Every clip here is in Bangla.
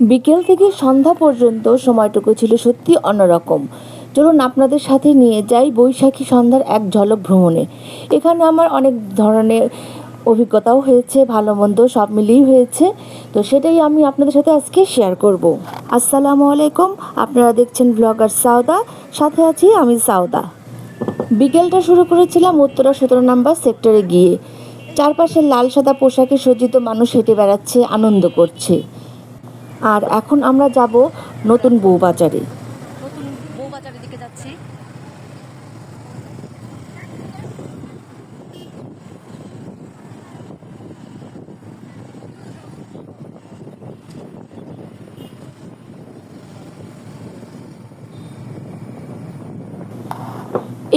বিকেল থেকে সন্ধ্যা পর্যন্ত সময়টুকু ছিল সত্যি অন্যরকম। চলুন আপনাদের সাথে নিয়ে যাই বৈশাখী সন্ধ্যার এক ঝলক ভ্রমণে। এখানে আমার অনেক ধরনের অভিজ্ঞতাও হয়েছে, ভালো মন্দ সব মিলিয়েই হয়েছে। তো সেটাই আমি আপনাদের সাথে আজকে শেয়ার করব। আসসালামু আলাইকুম, আপনারা দেখছেন ব্লগার সাউদা, সাথে আছি আমি সাউদা। বিকেলটা শুরু করেছিলাম উত্তরা 17 নম্বর সেক্টরে গিয়ে। চারপাশে লাল সাদা পোশাকে সজ্জিত মানুষ হেঁটে বেড়াচ্ছে, আনন্দ করছে। আর এখন আমরা যাব নতুন বউবাজারে। নতুন বউবাজারের দিকে যাচ্ছি।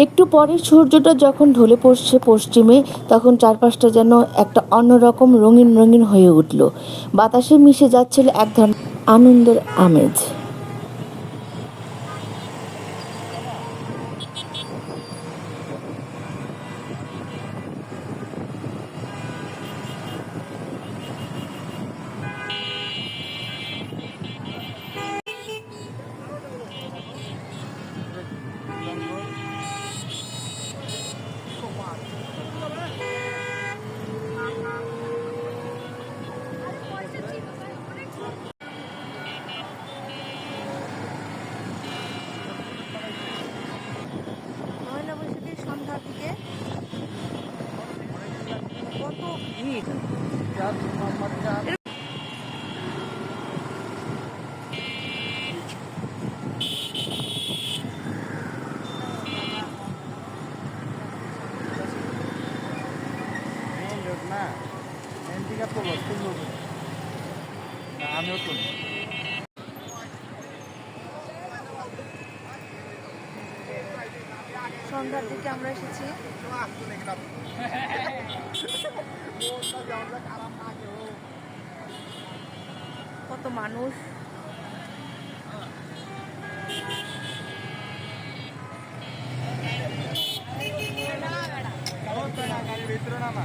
একটু পরে সূর্যটা যখন ঢলে পড়ছে পশ্চিমে, তখন চারপাশটা যেন একটা অন্যরকম রঙিন রঙিন হয়ে উঠল। বাতাসে মিশে যাচ্ছিল এক ধরনের আনন্দের আমেজ। পয়লা বৈশাখের সন্ধ্যার দিকে কত ভিড়! আমিও তো সন্ধ্যার দিকে আমরা এসেছি। কত মানুষ! ভিতরে না না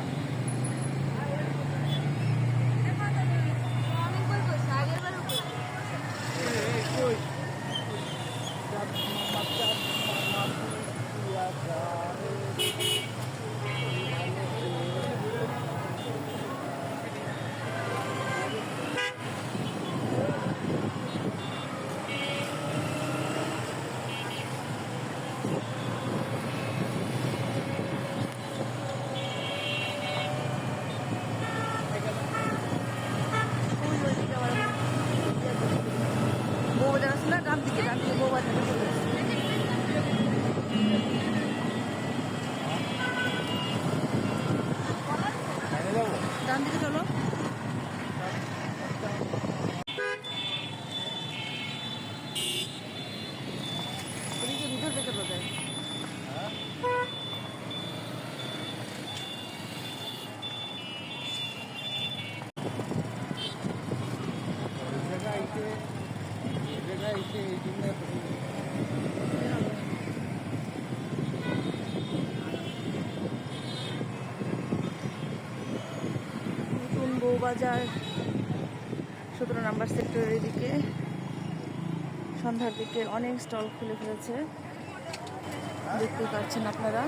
ওই ওইদিকে আবার বউবাজার আছে না, ডান দিকে বউবাজারে চলে এসেছি। ডান দিকে চলো। এদিকে ভিতর থেকে চলো যায়। নতুন বউবাজার 17 নম্বর সেক্টরের এদিকে সন্ধ্যার দিকে অনেক স্টল খুলে ফেলেছে, দেখতেই পাচ্ছেন আপনারা।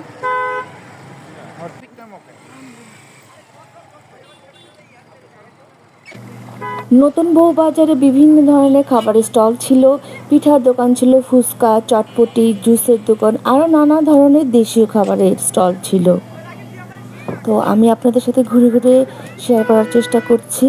নতুন বউবাজারে বিভিন্ন ধরনের খাবারের স্টল ছিল, পিঠার দোকান ছিল, ফুচকা, চটপটি, জুসের দোকান, আরও নানা ধরনের দেশীয় খাবারের স্টল ছিল। তো আমি আপনাদের সাথে ঘুরে ঘুরে শেয়ার করার চেষ্টা করছি।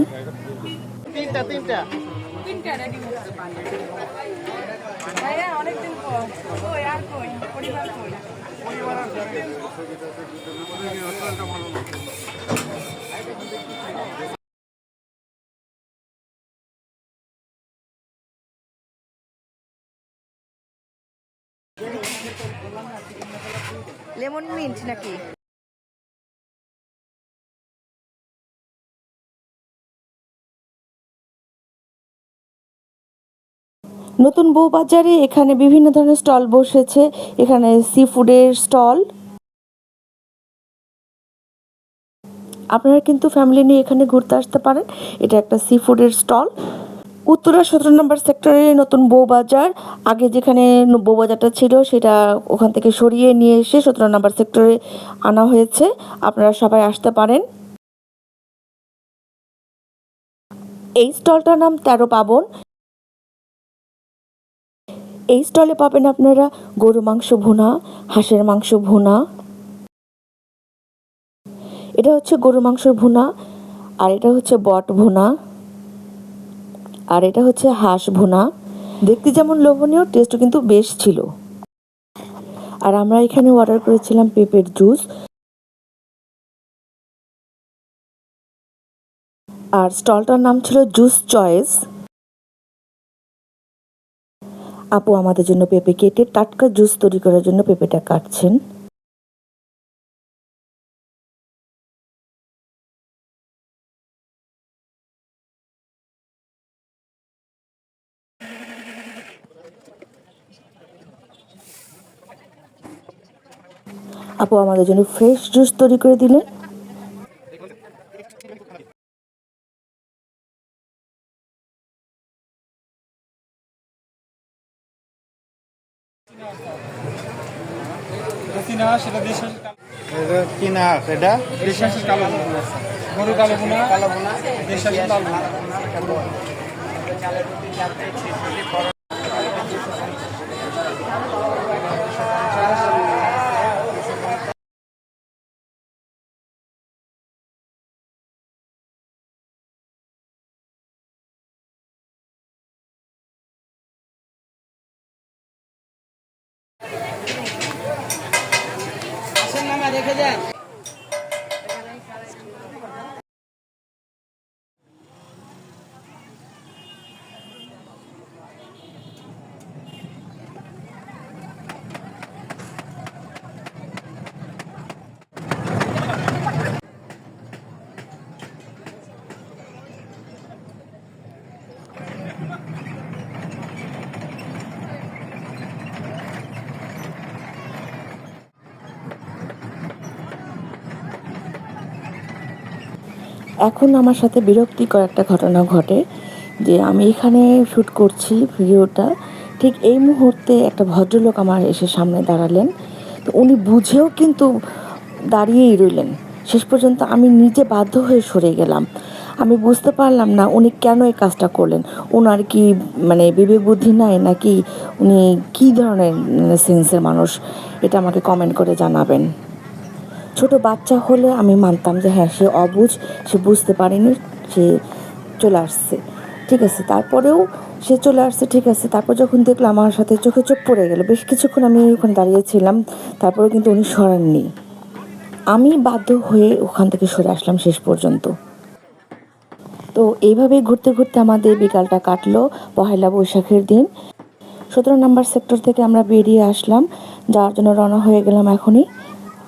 লেমন মিন্ট নাকি? নতুন বউবাজারে এখানে বিভিন্ন ধরনের স্টল বসেছে। এখানে সি ফুডের স্টল। আপনারা কিন্তু ফ্যামিলি নিয়ে এখানে ঘুরতে আসতে পারেন। এটা একটা সি ফুডের স্টল। উত্তরা 17 নম্বর সেক্টরে নতুন বউবাজার, আগে যেখানে বউবাজারটা ছিল সেটা ওখান থেকে সরিয়ে নিয়ে এসে 17 নম্বর সেক্টরে আনা হয়েছে। আপনারা সবাই আসতে পারেন। এই স্টলটার নাম 13 পাবন। এই স্টলে পাবেন আপনারা গরু মাংস ভুনা, হাঁসের মাংস ভুনা, এটা হচ্ছে গরু মাংসের ভুনা, আর এটা হচ্ছে বট ভুনা, আর এটা হচ্ছে হাঁস ভুনা। দেখতে যেমন লোভনীয়, টেস্টও কিন্তু বেশ ছিল। আর আমরা এখানে অর্ডার করেছিলাম পেঁপের জুস, আর স্টলটার নাম ছিল জুস চয়েস। আপু আমাদের জন্য পেঁপে কেটে টাটকা জুস তৈরি করার জন্য পেঁপেটা কাটছেন। আপু আমাদের জন্য ফ্রেশ জুস তৈরি করে দিলেন। সেটা কিনা সেটা দেশের কালো গরু কালো বোনা দেশের লাল দেখে যান। এখন আমার সাথে বিরক্তিকর একটা ঘটনা ঘটে যে আমি এখানে শ্যুট করছি ভিডিওটা, ঠিক এই মুহূর্তে একটা ভদ্রলোক আমার এসে সামনে দাঁড়ালেন। তো উনি বুঝেও কিন্তু দাঁড়িয়েই রইলেন। শেষ পর্যন্ত আমি নিজে বাধ্য হয়ে সরে গেলাম। আমি বুঝতে পারলাম না উনি কেন এই কাজটা করলেন। ওনার কি মানে বিবেক বুদ্ধি নাই, নাকি উনি কী ধরনের সেন্সের মানুষ, এটা আমাকে কমেন্ট করে জানাবেন। ছোট বাচ্চা হলে আমি মানতাম যে হ্যাঁ সে অবুঝ, সে বুঝতে পারেনি, সে চলে আসছে, ঠিক আছে। তারপরেও সে চলে আসছে, ঠিক আছে। তারপর যখন দেখলাম আমার সাথে চোখে চোখ পড়ে গেল, বেশ কিছুক্ষণ আমি ওখানে দাঁড়িয়েছিলাম, তারপরেও কিন্তু উনি সরাননি। আমি বাধ্য হয়ে ওখান থেকে সরে আসলাম শেষ পর্যন্ত। তো এইভাবেই ঘুরতে ঘুরতে আমাদের বিকালটা কাটলো। পহেলা বৈশাখের দিন 17 নম্বর সেক্টর থেকে আমরা বেরিয়ে আসলাম, যাওয়ার জন্য রওনা হয়ে গেলাম এখনই।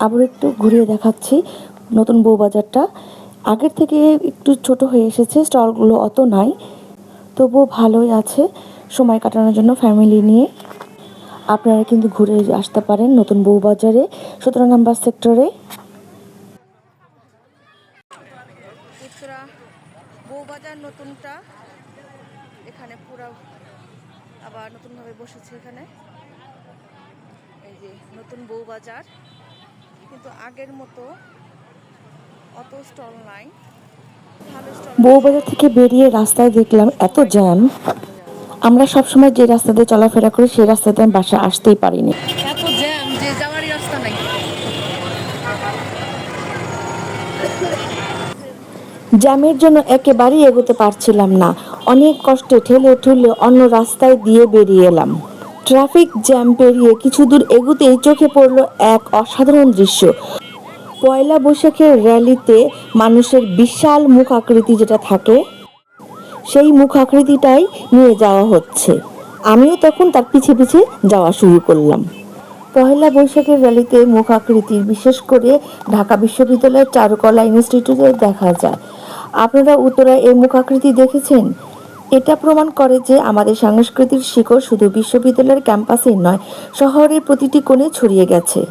আবার একটু ঘুরিয়ে দেখাচ্ছি নতুন বউবাজারটা। আগের থেকে একটু ছোট হয়ে এসেছে, স্টলগুলো অত নাই, তবুও ভালোই আছে সময় কাটানোর জন্য ফ্যামিলি নিয়ে। আপনারা কিন্তু ঘুরে আসতে পারেন নতুন বউবাজারে 17 নম্বর সেক্টরে। উত্তরা বউবাজার নতুনটা এখানে পুরো আবার নতুনভাবে বসেছে। এখানে এই যে নতুন বউবাজার, কিন্তু আগের মতো অত স্টল নাই, ভালো স্টল। বউবাজার থেকে বেরিয়ে রাস্তায় দেখলাম এত জ্যাম। আমরা সবসময় যে রাস্তা দিয়ে চলাফেরা করি সেই রাস্তাতে আমি বাসায় আসতেই পারিনি। এত জ্যাম যে যাওয়ারই রাস্তা নাই। জ্যামের জন্য একেবারেই এগোতে পারছিলাম না। অনেক কষ্টে ঠেলে ঠুলে অন্য রাস্তায় দিয়ে বেরিয়ে এলাম। ট্রাফিক জ্যাম পেরিয়ে কিছু দূর এগোতেই চোখে পড়ল এক অসাধারণ দৃশ্য। পয়লা বৈশাখের র্যালিতে মানুষের বিশাল মুখ আকৃতি যেটা থাকে, সেই মুখ আকৃতিটাই নিয়ে যাওয়া হচ্ছে। আমিও তখন তার পিছে পিছে যাওয়া শুরু করলাম। পহেলা বৈশাখের র্যালিতে মুখ আকৃতির বিশেষ করে ঢাকা বিশ্ববিদ্যালয়ের চারুকলা ইনস্টিটিউটে দেখা যায়। আপনারা উত্তরায় এই মুখ আকৃতি দেখেছেন? এটা প্রমাণ করে যে আমাদের সাংস্কৃতিক শিকড় শুধু বিশ্ববিদ্যালয়ের ক্যাম্পাসেই নয়, শহরের প্রতিটি কোণে ছড়িয়ে গেছে।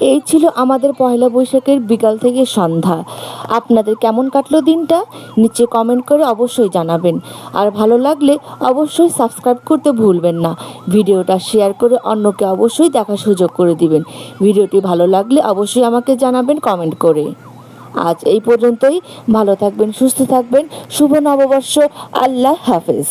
এই ছিল আমাদের পয়লা বৈশাখের বিকাল থেকে সন্ধ্যা। আপনাদের কেমন কাটলো দিনটা নিচে কমেন্ট করে অবশ্যই জানাবেন। আর ভালো লাগলে অবশ্যই সাবস্ক্রাইব করতে ভুলবেন না। ভিডিওটা শেয়ার করে অন্যকে অবশ্যই দেখার সুযোগ করে দিবেন। ভিডিওটি ভালো লাগলে অবশ্যই আমাকে জানাবেন কমেন্ট করে। আজ এই পর্যন্তই। ভালো থাকবেন, সুস্থ থাকবেন। শুভ নববর্ষ। আল্লাহ হাফেজ।